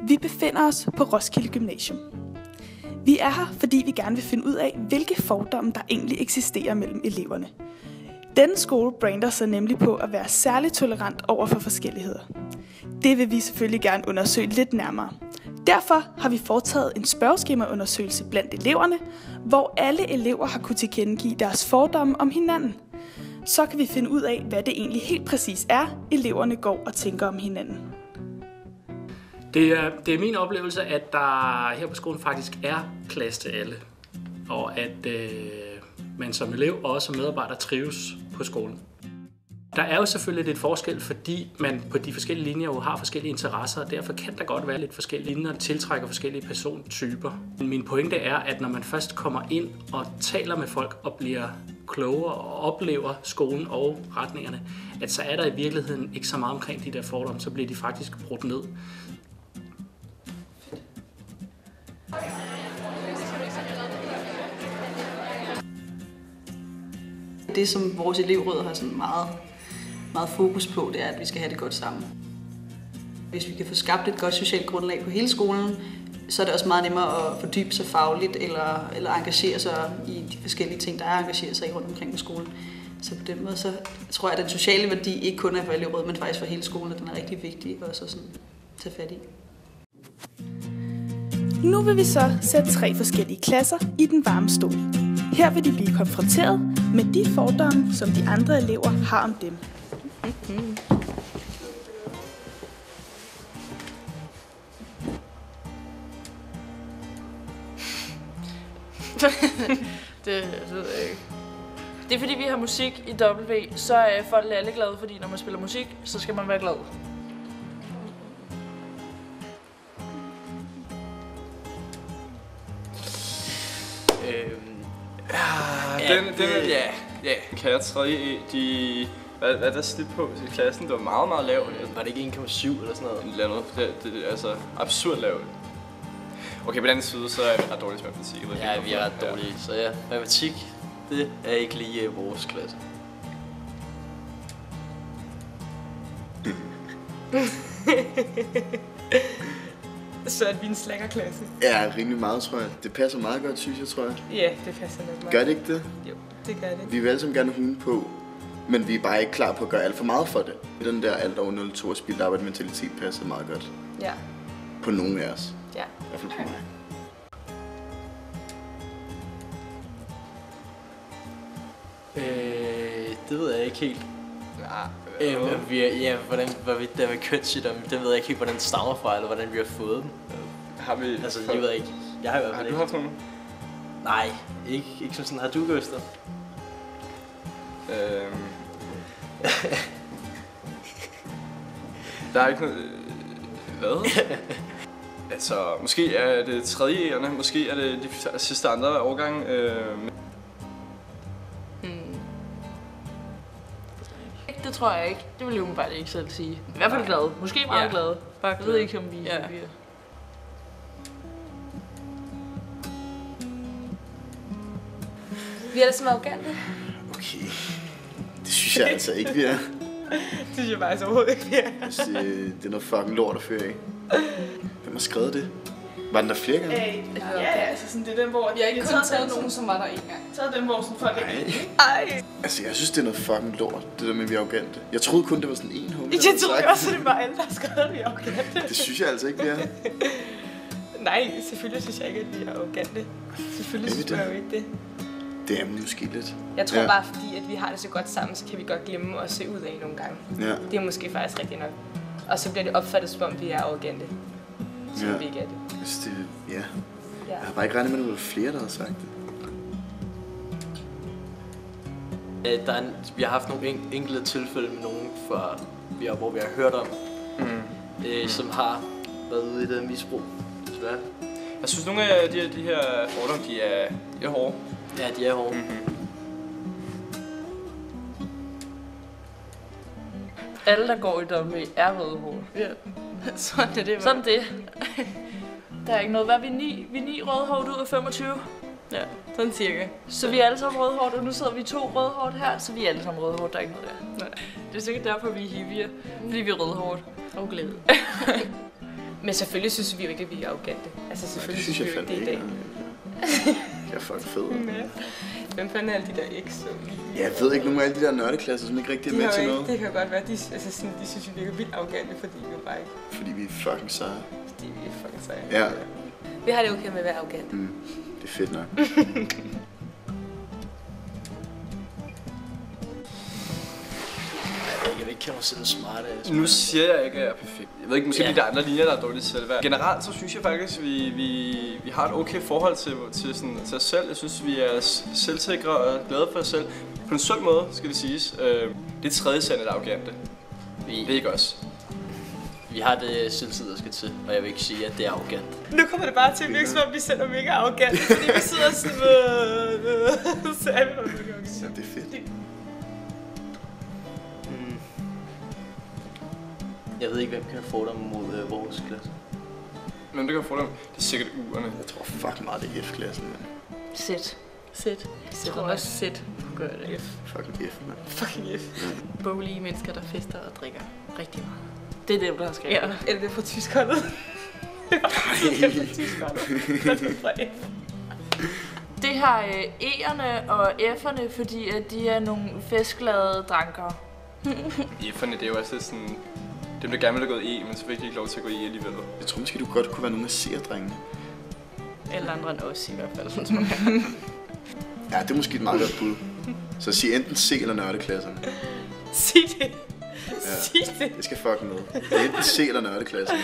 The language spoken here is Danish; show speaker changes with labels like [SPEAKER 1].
[SPEAKER 1] Vi befinder os på Roskilde Gymnasium. Vi er her, fordi vi gerne vil finde ud af, hvilke fordomme der egentlig eksisterer mellem eleverne. Denne skole brander sig nemlig på at være særligt tolerant over for forskelligheder. Det vil vi selvfølgelig gerne undersøge lidt nærmere. Derfor har vi foretaget en spørgeskemaundersøgelse blandt eleverne, hvor alle elever har kunnet tilkendegive deres fordomme om hinanden. Så kan vi finde ud af, hvad det egentlig helt præcis er, eleverne går og tænker om hinanden.
[SPEAKER 2] Det er min oplevelse, at der her på skolen faktisk er plads til alle. Og at man som elev og også som medarbejder trives på skolen. Der er jo selvfølgelig lidt forskel, fordi man på de forskellige linjer jo har forskellige interesser, og derfor kan der godt være lidt forskellige linjer, der tiltrækker forskellige persontyper. Min pointe er, at når man først kommer ind og taler med folk og bliver klogere og oplever skolen og retningerne, at så er der i virkeligheden ikke så meget omkring de der fordomme, så bliver de faktisk brudt ned.
[SPEAKER 3] Det, som vores elevråd har sådan meget fokus på, det er, at vi skal have det godt sammen. Hvis vi kan få skabt et godt socialt grundlag på hele skolen, så er det også meget nemmere at fordybe sig fagligt eller engagere sig i de forskellige ting, der er engageret sig i rundt omkring på skolen. Så på den måde så tror jeg, at den sociale værdi ikke kun er for elevrådet, men faktisk for hele skolen, og den er rigtig vigtig at så sådan tage fat i.
[SPEAKER 1] Nu vil vi så sætte 3 forskellige klasser i den varme stol. Her vil de blive konfronteret med de fordomme, som de andre elever har om dem.
[SPEAKER 4] Det ved jeg ikke. Det er fordi vi har musik i W, så er folk alle glade, fordi når man spiller musik, så skal man være glad.
[SPEAKER 5] Kære 3E, hvad er der snit på i klassen? Det var meget, meget lavt.
[SPEAKER 6] Var det ikke 1,7 eller sådan noget?
[SPEAKER 5] Eller noget. Det er altså absurd lavt. Okay, på den anden side, så er vi ret dårlige til matematik.
[SPEAKER 6] Ja, vi er ret dårlige. Så ja, matematik, det er ikke lige vores klasse.
[SPEAKER 7] Så er vi en slackerklasse.
[SPEAKER 8] Ja, rimelig meget, tror jeg. Det passer meget godt, synes jeg, tror jeg.
[SPEAKER 7] Ja, det passer nok meget.
[SPEAKER 8] Gør det ikke det?
[SPEAKER 7] Jo, det gør det.
[SPEAKER 8] Vi vil alle sammen gerne hunde på, men vi er bare ikke klar på at gøre alt for meget for det. Den der alt over 0,2 og spildt arbejde mentalitet passer meget godt.
[SPEAKER 7] Ja.
[SPEAKER 8] På nogen af os.
[SPEAKER 7] Ja.
[SPEAKER 8] I hvert fald på mig.
[SPEAKER 6] Det ved jeg ikke helt. Hvordan der med kønssygdomme, den ved jeg ikke helt, hvordan det stammer fra, eller hvordan vi har fået dem.
[SPEAKER 5] Har vi...
[SPEAKER 6] Altså, jeg ved ikke. Jeg har i hvert fald
[SPEAKER 5] ikke. Har du haft nogen?
[SPEAKER 6] Nej, ikke som sådan. Har du, Gustav?
[SPEAKER 5] Der er ikke noget... Hvad? Altså, måske er det 3.E'erne, måske er det de sidste andre årgange.
[SPEAKER 4] Det tror jeg ikke. Det vil jeg bare ikke selv sige. I hvert fald glad. Måske meget glad. Jeg ved ikke, om vi er.
[SPEAKER 7] Vi er da som arrogante.
[SPEAKER 8] Okay. Det synes jeg altså ikke, vi er.
[SPEAKER 7] Det synes jeg faktisk overhovedet ikke, vi er.
[SPEAKER 8] Det er noget fucking lort at føre af. Hvem har skrevet det? Var den der flere gange?
[SPEAKER 1] Ja, altså sådan, det er den, hvor...
[SPEAKER 7] Vi har ikke kun taget nogen, som var der en gang.
[SPEAKER 1] Taget den, hvor sådan folk ikke...
[SPEAKER 7] Ej.
[SPEAKER 8] Altså, jeg synes, det er noget fucking lort, det der med, at vi er arrogante. Jeg troede kun, det var sådan en humor.
[SPEAKER 7] Jeg troede også, at det var alle, der har skrevet, at vi er arrogante.
[SPEAKER 8] Det synes jeg altså ikke, vi er.
[SPEAKER 7] Nej, selvfølgelig synes jeg ikke, at vi er arrogante. Selvfølgelig synes jeg jo ikke det.
[SPEAKER 8] Det er måske lidt.
[SPEAKER 7] Jeg tror bare, fordi at vi har det så godt sammen, så kan vi godt glemme at se ud af nogle gange.
[SPEAKER 8] Ja.
[SPEAKER 7] Det er måske faktisk rigtigt nok. Og så bliver det opfattet, som om vi er arrogante. Så vi ikke er det.
[SPEAKER 8] Altså, ja. Jeg har bare ikke regnet med, at der var flere, der havde sagt det.
[SPEAKER 6] Vi har haft nogle enkelte tilfælde med nogen, hvor vi har hørt om, som har været ude i det misbrug. Desværre.
[SPEAKER 5] Jeg synes, nogle af de her fordomme, de er hårde.
[SPEAKER 6] Ja, de er hårde.
[SPEAKER 4] Alle, der går i W, er rødhårede.
[SPEAKER 7] Ja. Sådan er det.
[SPEAKER 4] Sådan det. Der er ikke noget. Hvad er vi 9? Vi er 9 rødhårede ud af 25.
[SPEAKER 7] Ja, sådan cirka.
[SPEAKER 4] Så vi er alle sammen rødhårede, og nu sidder vi 2 rødhårede her, så vi er alle sammen rødhårede. Der er ikke noget der.
[SPEAKER 7] Nej.
[SPEAKER 4] Det er sikkert derfor, vi er hippie, fordi vi er rødhårede.
[SPEAKER 7] Og glæde. Men selvfølgelig synes vi jo ikke, at vi er arrogante. Altså
[SPEAKER 8] Det
[SPEAKER 7] selvfølgelig
[SPEAKER 8] synes jeg
[SPEAKER 7] vi jo
[SPEAKER 8] fandme
[SPEAKER 7] ikke det i
[SPEAKER 8] ikke.
[SPEAKER 7] dag.
[SPEAKER 8] Jeg er fucking fed.
[SPEAKER 7] Hvem fanden er alle de der eks?
[SPEAKER 8] Jeg ved ikke, nogle af alle de der nørdeklasser, som ikke rigtig er med til noget.
[SPEAKER 7] Det kan godt være, de synes, vi virker vildt arrogante, fordi vi jo bare ikke.
[SPEAKER 8] Fordi vi er fucking seje.
[SPEAKER 7] Fordi vi er fucking seje.
[SPEAKER 8] Ja.
[SPEAKER 7] Vi har det okay med at være arrogante.
[SPEAKER 8] Det er fedt nok.
[SPEAKER 6] Jeg vil ikke kalde mig selv smart.
[SPEAKER 5] Nu siger jeg ikke, at jeg er perfekt. Jeg ved ikke, måske de andre linjer, der er dårligt selvværd. Generelt så synes jeg faktisk, at vi har et okay forhold til os selv. Jeg synes, vi er selvsikre og glade for os selv. På en sund måde, skal det siges. Det er tredje sandet arrogante. Det er ikke os.
[SPEAKER 6] Vi har det selvtid, der skal til, og jeg vil ikke sige, at det er arrogant.
[SPEAKER 7] Nu kommer det bare til at virke, som om vi selv er mega arrogante, fordi vi sidder sådan så er vi bare mega arrogante.
[SPEAKER 8] Så det er fedt.
[SPEAKER 6] Jeg ved ikke, hvem kan have fordomme mod vores klasse.
[SPEAKER 5] Men det kan få dem. Det er sikkert uerne.
[SPEAKER 8] Jeg tror fucking meget, det er F-klassen, mand.
[SPEAKER 4] Sæt.
[SPEAKER 7] Sæt.
[SPEAKER 4] Jeg tror også sæt. Gør det.
[SPEAKER 8] Fucking F, mand.
[SPEAKER 7] Fucking F.
[SPEAKER 4] Boglige mennesker, der fester og drikker rigtig meget.
[SPEAKER 7] Det er det, der har skrevet.
[SPEAKER 4] Ja.
[SPEAKER 7] Er det fra tyskholdet? Det er fra tyskholdet.
[SPEAKER 4] Det har E'erne og F'erne, fordi at de er nogle festglade drankere.
[SPEAKER 5] F'erne, det er jo også lidt sådan... Dem, der gerne ville have gået E, men så fik de ikke lov til at gå E alligevel.
[SPEAKER 8] Jeg tror måske, du godt kunne være nogle af C-drengene.
[SPEAKER 4] Eller andre end os i hvert fald, sådan tror jeg.
[SPEAKER 8] Ja, det er måske et meget godt bud. Så sig enten C eller nørdeklasserne.
[SPEAKER 7] Sig det.
[SPEAKER 8] Ja.
[SPEAKER 7] Sig det.
[SPEAKER 8] Det skal fucking med. Det er enten C eller nørdeklasserne.